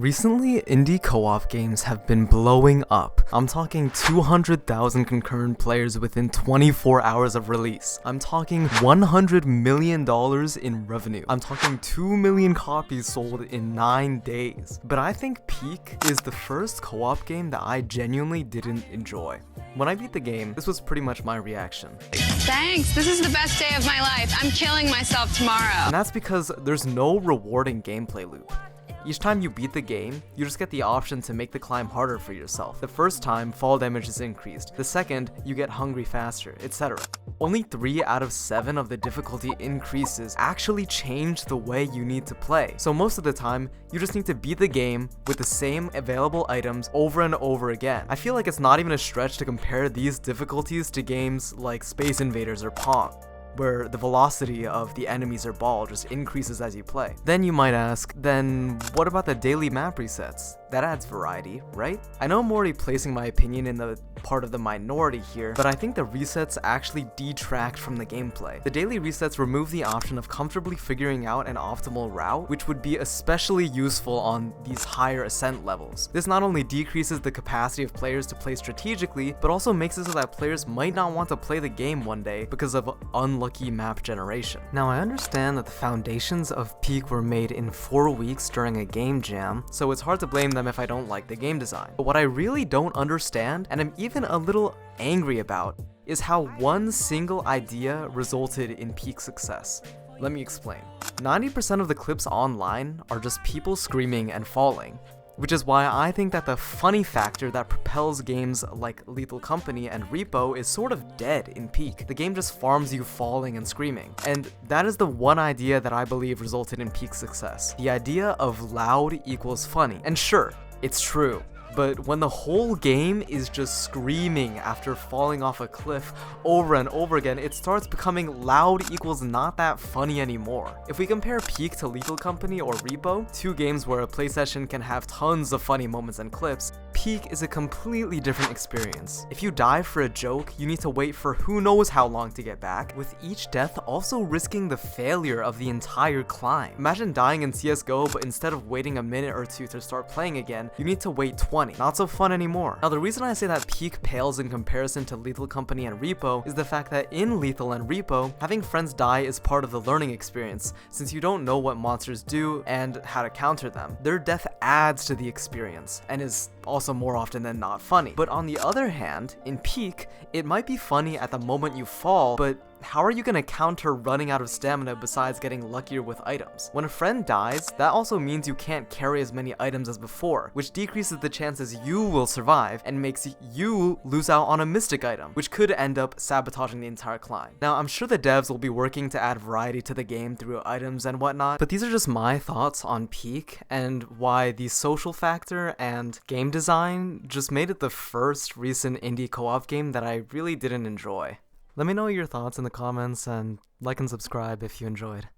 Recently, indie co-op games have been blowing up. I'm talking 200,000 concurrent players within 24 hours of release. I'm talking $100 million in revenue. I'm talking 2 million copies sold in 9 days. But I think Peak is the first co-op game that I genuinely didn't enjoy. When I beat the game, this was pretty much my reaction. Thanks, this is the best day of my life. I'm killing myself tomorrow. And that's because there's no rewarding gameplay loop. Each time you beat the game, you just get the option to make the climb harder for yourself. The first time, fall damage is increased. The second, you get hungry faster, etc. Only 3 out of 7 of the difficulty increases actually change the way you need to play. So most of the time, you just need to beat the game with the same available items over and over again. I feel like it's not even a stretch to compare these difficulties to games like Space Invaders or Pong, where the velocity of the enemies or ball just increases as you play. Then you might ask, then what about the daily map resets? That adds variety, right? I know I'm already placing my opinion in the part of the minority here, but I think the resets actually detract from the gameplay. The daily resets remove the option of comfortably figuring out an optimal route, which would be especially useful on these higher ascent levels. This not only decreases the capacity of players to play strategically, but also makes it so that players might not want to play the game one day because of unlucky map generation. Now, I understand that the foundations of Peak were made in 4 weeks during a game jam, so it's hard to blame them if I don't like the game design. But what I really don't understand, and I'm even a little angry about, is how one single idea resulted in Peak success. Let me explain. 90% of the clips online are just people screaming and falling, which is why I think that the funny factor that propels games like Lethal Company and Repo is sort of dead in Peak. The game just farms you falling and screaming. And that is the one idea that I believe resulted in Peak's success. The idea of loud equals funny. And sure, it's true. But when the whole game is just screaming after falling off a cliff over and over again, it starts becoming loud equals not that funny anymore. If we compare Peak to Lethal Company or Repo, 2 games where a play session can have tons of funny moments and clips, Peak is a completely different experience. If you die for a joke, you need to wait for who knows how long to get back, with each death also risking the failure of the entire climb. Imagine dying in CSGO, but instead of waiting a minute or 2 to start playing again, you need to wait 20. Not so fun anymore. Now, the reason I say that Peak pales in comparison to Lethal Company and Repo is the fact that in Lethal and Repo, having friends die is part of the learning experience, since you don't know what monsters do and how to counter them. Their death adds to the experience, and is also more often than not funny. But on the other hand, in Peak, it might be funny at the moment you fall, but how are you gonna counter running out of stamina besides getting luckier with items? When a friend dies, that also means you can't carry as many items as before, which decreases the chances you will survive and makes you lose out on a mystic item, which could end up sabotaging the entire climb. Now, I'm sure the devs will be working to add variety to the game through items and whatnot, but these are just my thoughts on Peak and why the social factor and game design just made it the first recent indie co-op game that I really didn't enjoy. Let me know your thoughts in the comments and like and subscribe if you enjoyed.